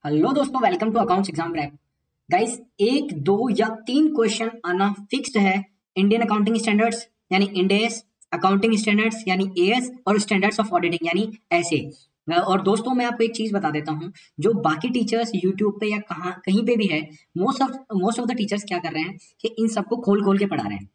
Hello दोस्तों, welcome to accounts exam prep. Guys, एक दो या तीन क्वेश्चन आना फिक्स्ड है। इंडियन अकाउंटिंग स्टैंडर्ड्स यानी इंडेस, अकाउंटिंग स्टैंडर्ड्स यानी एएस और स्टैंडर्ड्स ऑफ ऑडिटिंग यानी ऐसे। और दोस्तों, मैं आपको एक चीज बता देता हूँ। जो बाकी टीचर्स यूट्यूब पे या कहीं कहीं पे भी है, मोस्ट ऑफ द टीचर्स क्या कर रहे हैं कि इन सबको खोल खोल के पढ़ा रहे हैं।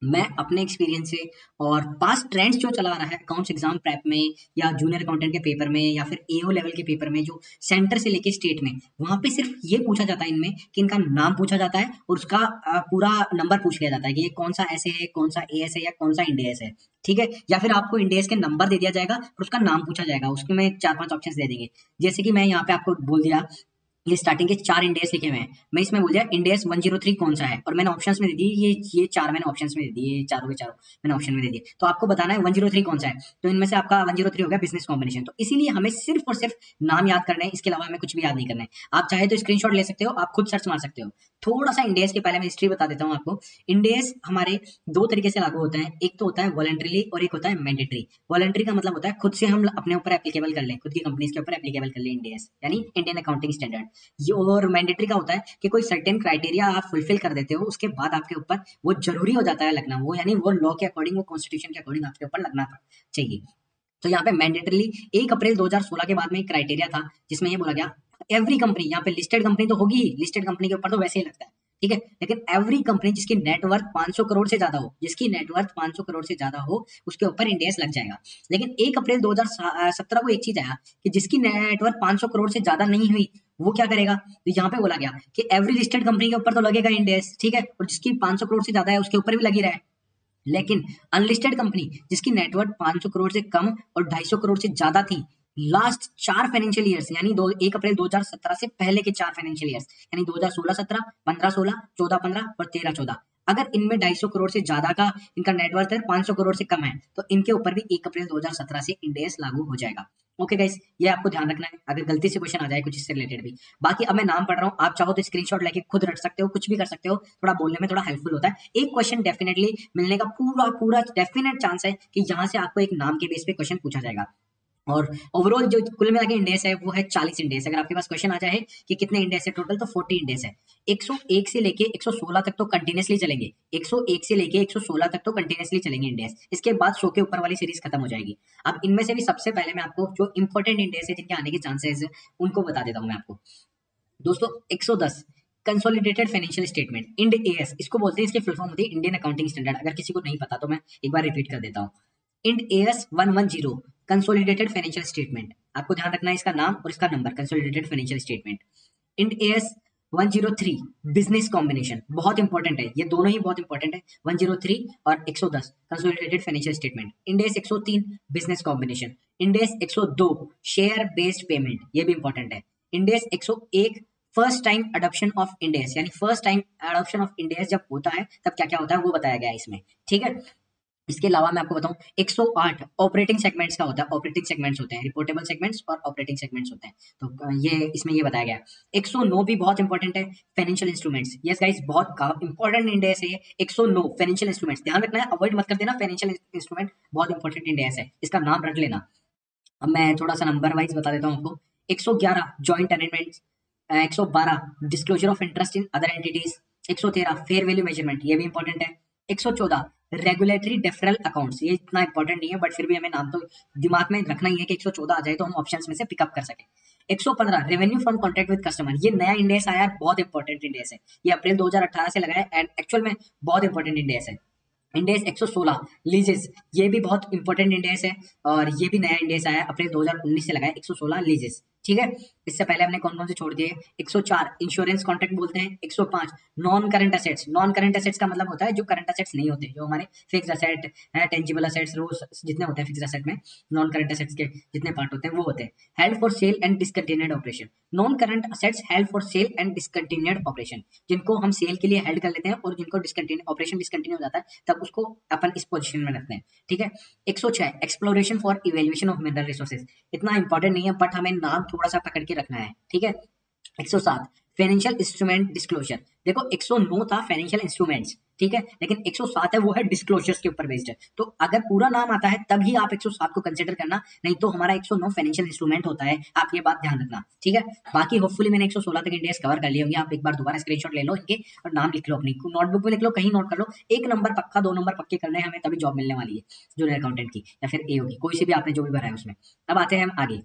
मैं अपने एक्सपीरियंस से और पास्ट ट्रेंड्स जो चला रहा है अकाउंट्स एग्जाम प्रेप में या जूनियर अकाउंटेंट के पेपर में या फिर एओ लेवल के पेपर में, जो सेंटर से लेके स्टेट में, वहां पे सिर्फ ये पूछा जाता है इनमें कि इनका नाम पूछा जाता है और उसका पूरा नंबर पूछ लिया जाता है कि ये कौन सा ऐसे है, कौन सा एएस है या कौन सा इंडेस है। ठीक है, या फिर आपको इंडेस के नंबर दे दिया जाएगा और उसका नाम पूछा जाएगा, उसमें चार पांच ऑप्शन दे देंगे। जैसे कि मैं यहाँ पे आपको बोल दिया, ये स्टार्टिंग के चार इंडेक्स लिखे हुए हैं, मैं इसमें बोल दिया इंडेक्स 103 कौन सा है, और मैंने ऑप्शंस में दे दी ये चार, मैंने ऑप्शंस में दे दिए, ये चारों के चारों मैंने ऑप्शन में दे दिए। तो आपको बताना है 103 कौन सा है, तो इनमें से आपका 103 हो गया बिजनेस कॉम्बिनेशन। तो इसीलिए हमें सिर्फ और सिर्फ नाम याद करना है, इसके अलावा हमें कुछ भी याद नहीं करना है। आप चाहे तो स्क्रीनशॉट ले सकते हो, आप खुद सर्च मार सकते हो। थोड़ा सा इंडेक्स के पहले मैं हिस्ट्री बता देता हूँ आपको। इंडेक्स हमारे दो तरीके से लागू होता है, एक तो होता है वॉलंटरीली और एक होता है मैंडेटरी। वॉलंटरी का मतलब होता है खुद से हम अपने ऊपर एप्लीकेबल कर लें, खुद की कंपनीज के ऊपर एप्लीकेबल कर लें इंडेक्स यानी इंडियन अकाउंटिंग स्टैंडर्ड। ये और मैंडेटरी का होता है कि कोई सर्टेन क्राइटेरिया आप फुलफिल कर देते हो, उसके बाद आपके ऊपर वो जरूरी हो जाता है लगना, वो यानी वो लॉ के अकॉर्डिंग, वो कॉन्स्टिट्यूशन के अकॉर्डिंग आपके ऊपर लगना चाहिए। तो यहाँ पे मैंडेटरली 1 अप्रैल 2016 के बाद में एक क्राइटेरिया था जिसमें ये बोला गया एवरी कंपनी, यहाँ पे लिस्टेड कंपनी तो होगी ही, लिस्टेड कंपनी के ऊपर तो वैसे ही लगता है, ठीक है, लेकिन एवरी कंपनी जिसकी नेटवर्थ 500 करोड़ से ज्यादा हो, जिसकी नेटवर्थ 500 करोड़ से ज्यादा हो, उसके ऊपर इंडेक्स लग जाएगा। लेकिन 1 अप्रैल 2017 को एक चीज आया कि जिसकी नेटवर्थ 500 करोड़ से ज्यादा नहीं हुई, वो क्या करेगा। तो यहाँ पे बोला गया कि एवरी लिस्टेड कंपनी के ऊपर तो लगेगा इंडेक्स, ठीक है, और जिसकी 500 करोड़ से ज्यादा है उसके ऊपर भी लगी रहा है। लेकिन अनलिस्टेड कंपनी जिसकी नेटवर्थ 500 करोड़ से कम और 250 करोड़ से ज्यादा थी, लास्ट 4 फाइनेंशियल ईयर्स यानी 1 अप्रैल 2017 से पहले के 4 फाइनेंशियल ईयर्स यानी 2016-17, 15-16, 14-15 और 13-14, अगर इनमें 250 करोड़ से ज्यादा का इनका नेटवर्थ है, 500 करोड़ से कम है, तो इनके ऊपर भी 1 अप्रैल 2017 से इंडेक्स लागू हो जाएगा। ओके गाइस, ये आपको ध्यान रखना है अगर गलती से क्वेश्चन आ जाए कुछ इससे रिलेटेड भी। बाकी अब मैं नाम पढ़ रहा हूँ, आप चाहो तो स्क्रीनशॉट लेके खुद रट सकते हो, कुछ भी कर सकते हो, थोड़ा बोलने में थोड़ा हेल्पफुल होता है। एक क्वेश्चन डेफिनेटली मिलने का पूरा पूरा डेफिनेट चांस है कि यहाँ से आपको एक नाम के बेस पे क्वेश्चन पूछा जाएगा। और ओवरऑल जो कुल मिला के इंडेक्स है वो है 40 इंडेक्स। अगर आपके पास क्वेश्चन आ जाए कि कितने इंडेक्स है टोटल, तो 40 इंडेक्स है। 101 से लेके 116 तक तो कंटिन्यूसली चलेंगे, 101 से लेके 116 तक तो कंटिन्यूसली चलेंगे इंडेक्स, इसके बाद 100 के ऊपर वाली सीरीज खत्म हो जाएगी। अब इनमें से भी सबसे पहले मैं आपको जो इंपॉर्टेंट इंडेक्स है जिनके आने के चांसेस है उनको बता देता हूँ मैं आपको। दोस्तों, 110 consolidated financial statement, Ind AS इसको बोलते हैं, इसकी फुल फॉर्म होती है इंडियन अकाउंटिंग स्टैंडर्ड। अगर किसी को नहीं पता तो मैं एक बार रिपीट कर देता हूँ। Ind AS 110 consolidated financial statement, आपको ध्यान रखना है इसका नाम और इसका number, consolidated financial statement. Ind AS 103 business combination, बहुत इंपॉर्टेंट है, ये दोनों ही बहुत इंपॉर्टेंट है, 103 और 110 consolidated financial statement. Ind AS 103 business combination. Ind AS 102 share based payment, ये भी इंपॉर्टेंट है। Ind AS 101 first time adoption of Ind AS, यानी first time adoption of Ind AS जब होता है तब क्या क्या होता है वो बताया गया है इसमें, ठीक है। इसके अलावा मैं आपको बताऊं 108 ऑपरेटिंग सेगमेंट्स का होता है, ऑपरेटिंग सेगमेंट्स होते हैं, रिपोर्टेबल सेगमेंट्स और ऑपरेटिंग सेगमेंट्स होते हैं, तो ये इसमें ये बताया गया है। 109 भी बहुत इंपॉर्टेंट है, फाइनेंशियल इंस्ट्रूमेंट्स। यस गाइस, बहुत इंपॉर्टेंट इंडेक्स है ये 109 फाइनेंशियल इंस्ट्रूमेंट्स, ध्यान रखना है, अवॉइड मत कर देना, फाइनेंशियल इंस्ट्रूमेंट बहुत इंपॉर्टेंट इंडेक्स है, इसका नाम रख लेना। अब मैं थोड़ा सा नंबर वाइज बता देता हूँ आपको। 111 joint arrangements, 112 disclosure of interest in other entities, 113 fair value measurement, ये भी इंपॉर्टेंट है। 114 रेगुलेटरी डेफरल अकाउंट्स, ये इतना इंपॉर्टेंट नहीं है बट फिर भी हमें नाम तो दिमाग में रखना ही है कि 114 आ जाए तो हम ऑप्शंस में से पिकअप कर सके। 115 revenue from contract with customer, ये नया इंडेक्स आया है, बहुत इंपॉर्टेंट इंडेक्स है, ये अप्रैल 2018 से लगा है एंड एक्चुअल में बहुत इंपॉर्टेंट इंडेक्स है। इंडेक्स 116 लीजेस, ये भी बहुत इंपॉर्टेंट इंडेक्स है और ये भी नया इंडेक्स आया है, अप्रैल 2019 से लगा है, 116 लीजेस, ठीक है। इससे पहले हमने कौन कौन से छोड़ दिए, 104 इंश्योरेंस कॉन्ट्रैक्ट बोलते हैं, 105 non current assets. Non current assets का मतलब होता है जो करंट असेट्स नहीं होते, जो हमारे फिक्स असेट है, टेंजिबल असेट्स, रोज जितने होते हैं फिक्स असेट में, नॉन करंट असेट्स के जितने पार्ट होते हैं वो होते हैं। Held for sale and discontinued operation, non current assets held for sale and discontinued operation, जिनको हम सेल के लिए हेल्ड कर लेते हैं और जिनको डिसकंटिन्यू ऑपरेशन डिसकंटिन्यू हो जाता है तब उसको अपन इस पोजीशन में रखते हैं, ठीक है। 106 exploration for evaluation of mineral resources, इतना इंपॉर्टेंट नहीं है बट हमें नाम थोड़ा सा पकड़ के रखना है, ठीक है। 107 फाइनेंशियल इंस्ट्रूमेंट डिस्क्लोजर, देखो 109 था फाइनेंशियल इंस्ट्रूमेंट्स, ठीक है, लेकिन 107 है वो है डिस्क्लोजर्स के ऊपर बेस्ड है। तो अगर पूरा नाम आता है तभी आप 107 को कंसिडर करना, नहीं तो हमारा 109 फाइनेंशियल इंस्ट्रूमेंट होता है, आप ये बात ध्यान रखना, ठीक है। बाकी होपफुली मैंने 116 तक इंडेक्स कवर कर लिए होंगे, आप एक बार दोबारा स्क्रीनशॉट ले लो इनके और नाम लिख लो, अपनी नोटबुक में लिख लो, कहीं नोट कर लो, एक नंबर पक्का, 2 नंबर पक्के करने हैं हमें, तभी जॉब मिलने वाली है जूनियर अकाउंटेंट की या फिर ए होगी, कोई से भी आपने जो भी भरा है उसमें। अब आते हैं हम आगे,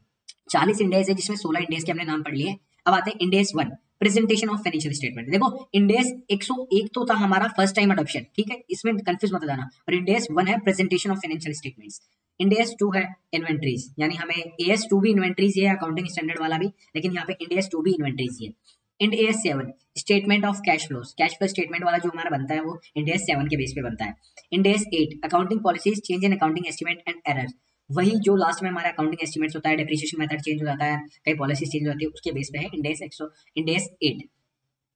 40 इंडेक्स है जिसमें 16 इंडेक्स के हमने नाम पढ़ लिए। अब आते हैं index 1, presentation of financial statement. देखो इंडेक्स 101 तो था हमारा फर्स्ट टाइम अडॉप्शन, ठीक है, इसमें कंफ्यूज मत हो जाना। और इंडेक्स 1 है presentation of financial statements. Index 2 है इन्वेंट्रीज, यानी हमें AS2 भी इन्वेंट्रीज ही है, अकाउंटिंग स्टैंडर्ड वाला भी, लेकिन यहाँ पे इंडेक्स 2 भी इन्वेंट्रीज ही है। Index 7 statement of cash flows, cash flow statement वाला जो हमारा बनता है वो इंडेक्स 7 के बेस पे बनता है। Index 8 accounting policies, change in accounting estimate and error, वही जो लास्ट में हमारा अकाउंटिंग एस्टिमेट्स होता है, डेप्रिसिएशन मेथड चेंज हो जाता है, कई पॉलिसीज चेंज होती है, उसके बेस पे है इंडेक्स 8।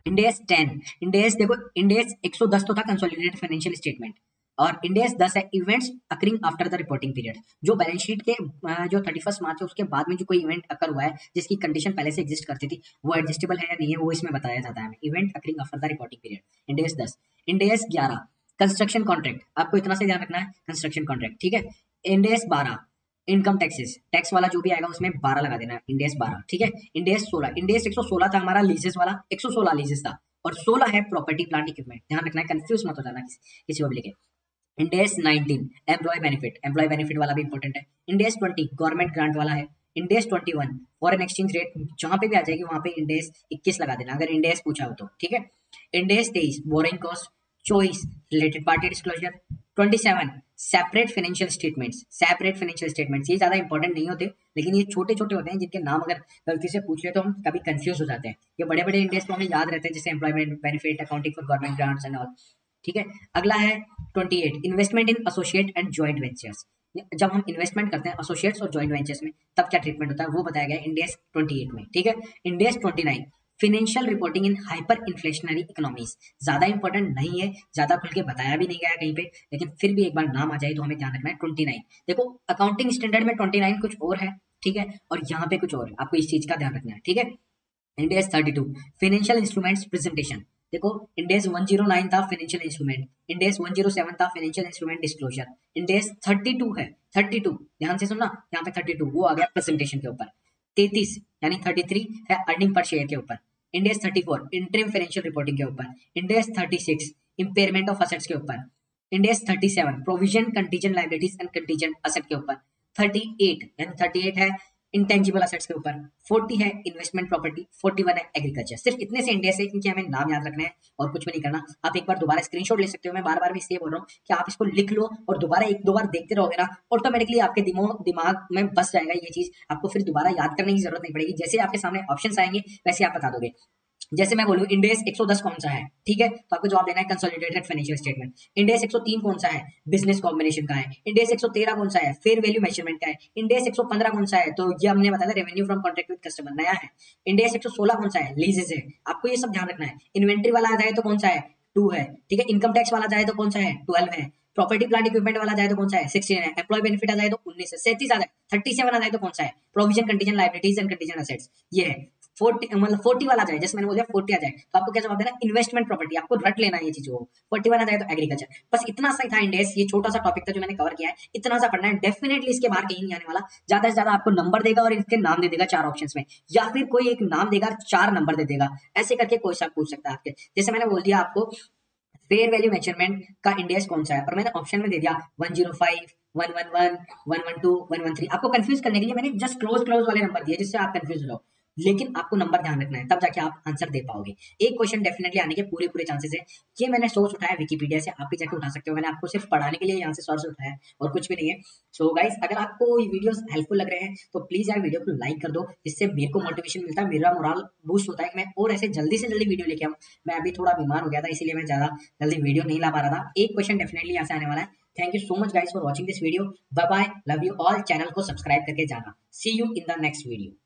इंडेक्स 10, इंडेक्स देखो इंडेक्स 110 तो था कंसोलिडेटेड फाइनेंशियल स्टेटमेंट, और इंडेक्स 10 है events occurring after the reporting period, जो बैलेंस शीट के जो 31 मार्च है उसके बाद में जो कोई इवेंट अकर हुआ है जिसकी कंडीशन पहले से एग्जिस्ट करती थी, वो एडजस्टेबल है या नहीं है वो इसमें बताया जाता है, event occurring after the reporting period, index 10। Index 11 construction contract, आपको इतना से ध्यान रखना है, कंस्ट्रक्शन कॉन्ट्रैक्ट, ठीक है। इंडेक्स 12 इनकम टैक्सेस, टैक्स वाला जो भी आएगा उसमें 12 लगा देना है, इंडेक्स 12, ठीक है। इंडेक्स 16, इंडेक्स 116 था हमारा लीजेस वाला, 116 लीजेस था, और 16 है प्रॉपर्टी प्लांट इक्विपमेंट, ध्यान रखना है, कंफ्यूज मत हो जाना किसी को भी लेके। इंडेक्स 19 एम्प्लॉय बेनिफिट वाला भी इंपॉर्टेंट है। इंडेक्स 20 गवर्नमेंट ग्रांट वाला है। इंडेक्स 21 फॉरेन एक्सचेंज रेट, जहां पे भी आ जाएगी वहां पे इंडेक्स 21 लगा देना अगर इंडेक्स पूछा हो तो, ठीक है। Index 23 borrowing cost, 24 related party disclosure, 27 separate financial statements, ये ज्यादा इंपॉर्टेंट नहीं होते, लेकिन ये छोटे छोटे होते हैं जिनके नाम अगर गलती से पूछ ले तो हम कभी कंफ्यूज हो जाते हैं। ये बड़े बड़े इंडेक्स तो हमें याद रहते हैं, जैसे employment benefit, accounting for government grants and all, ठीक है। अगला है 28 investment in associate and joint ventures, जब हम इन्वेस्टमेंट करते हैं एसोसिएट्स और जॉइंट वेंचर्स में तब क्या ट्रीटमेंट होता है वो बताया गया इंडेक्स 28 में, ठीक है। Index 29 financial reporting in hyper inflationary economies, ज्यादा इंपॉर्टेंट नहीं है, ज्यादा खुल के बताया भी नहीं गया कहीं पे, लेकिन फिर भी एक बार नाम आ जाए तो हमें ध्यान रखना है 29। देखो अकाउंटिंग स्टैंडर्ड में 29 कुछ और है, ठीक है, और यहाँ पे कुछ और है, आपको इस चीज का ध्यान रखना है, ठीक है। इंडेक्स 32 फाइनेंशियल इंस्ट्रूमेंट्स प्रेजेंटेशन, देखो इंडेक्स 109 था फाइनेंशियल इंस्ट्रूमेंट, इंडेक्स 107 था फाइनेंशियल इंस्ट्रूमेंट डिस्क्लोजर, इंडेक्स 32 है, 32 ध्यान से सुनना, यहाँ पे 32 वो आ गया प्रेजेंटेशन के ऊपर। 33 यानी 33 है अर्निंग पर शेयर के ऊपर। इंडेक्स 34 इंटरिम फाइनेंशियल रिपोर्टिंग के ऊपर। इंडेक्स 36 इम्पेयरमेंट ऑफ असेट्स के ऊपर। Index 37 provision contingent liabilities and contingent asset के ऊपर। 38 यानी 38 है इंटेंजिबल असेट्स के ऊपर। 40 है इन्वेस्टमेंट प्रॉपर्टी, 41 है एग्रीकल्चर। सिर्फ इतने से इंडेक्स है क्योंकि हमें नाम याद रखना है और कुछ भी नहीं करना। आप एक बार दोबारा स्क्रीनशॉट ले सकते हो, मैं बार बार भी इसलिए बोल रहा हूँ कि आप इसको लिख लो और दोबारा एक दो बार देखते रहोगे ना, ऑटोमेटिकली आपके दिमाग में बस जाएगा ये चीज, आपको फिर दोबारा याद करने की जरूरत नहीं पड़ेगी। जैसे आपके सामने ऑप्शन आएंगे वैसे आप बता दोगे। जैसे मैं बोलूं इंडेक्स 110 कौन सा है, ठीक है, तो आपको जवाब देना है कंसोलिडेटेड फाइनेंशियल स्टेटमेंट। इंडेक्स 103 कौन सा है, बिजनेस कॉम्बिनेशन का है। इंडेक्स 113 कौन सा है, फेयर वैल्यू मेजरमेंट का है। इंडेक्स 115 कौन सा है, तो ये हमने बताया था revenue from contract with customer, नया है। इंडेक्स 116 कौन सा है, लीजेस है। आपको ये सब ध्यान रखना है। इन्वेंट्री वाला आ जाए तो कौन सा है, 2 है, ठीक है। इनकम टैक्स वाला जाए तो कौन सा है, 12 है। प्रॉपर्टी प्लांट इक्विपमेंट वाला जाए तो कौन सा है, 16 है। एम्प्लॉय बेनिफिट आ जाए तो 19 है। 37 आ जाए, 37 आ जाए तो कौन सा है, provision contingent liabilities and contingent assets, ये है। 40 वाला जाए, जैसे मैंने बोला 40 आ जाए तो आपको क्या जवाब देना, इन्वेस्टमेंट प्रॉपर्टी, आपको रट लेना है ये चीजों को। 41 आ जाए तो एग्रीकल्चर। बस इतना सा ही था इंडेक्स, ये छोटा सा टॉपिक था जो मैंने कवर किया है, इतना सा पढ़ना है, डेफिनेटली इसके बाहर कहीं नहीं आने वाला। ज्यादा से ज्यादा आपको नंबर देगा और इसके नाम दे देगा 4 ऑप्शंस में, या फिर कोई एक नाम देगा 4 नंबर दे देगा, ऐसे करके कोई सा पूछ सकता है आपके। जैसे मैंने बोल दिया आपको फेयर वैल्यू मेजरमेंट का इंडेक्स कौन सा है, और मैंने ऑप्शन में दे दिया 105, 111, 112, 113। आपको कंफ्यूज करने के लिए मैंने जस्ट क्लोज वाले नंबर दिए जिससे आप कंफ्यूज हो, लेकिन आपको नंबर ध्यान रखना है, तब जाके आप आंसर दे पाओगे। एक क्वेश्चन डेफिनेटली आने के पूरे चांसेस है। ये मैंने सोर्स उठाया विकिपीडिया से, आप भी जाके उठा सकते हो, मैंने आपको सिर्फ पढ़ाने के लिए यहाँ से सोर्स उठाया और कुछ भी नहीं है। सो गाइस, अगर आपको ये वीडियोस हेल्पफुल लग रहे हैं तो प्लीज यार वीडियो को लाइक कर दो, जिससे मेरे को मोटिवेशन मिलता है, मेरा मोरल बूस्ट होता है कि मैं और ऐसे जल्दी से जल्दी वीडियो लेके आऊँ। मैं अभी थोड़ा बीमार हो गया था, इसीलिए मैं ज्यादा जल्दी वीडियो नहीं ला पा रहा था। एक क्वेश्चन डेफिनेटली यहाँ से आने वाला है। Thank you so much guys for watching this video. Bye bye, love you all. Channel को सब्सक्राइब करके जाना। See you in the next video.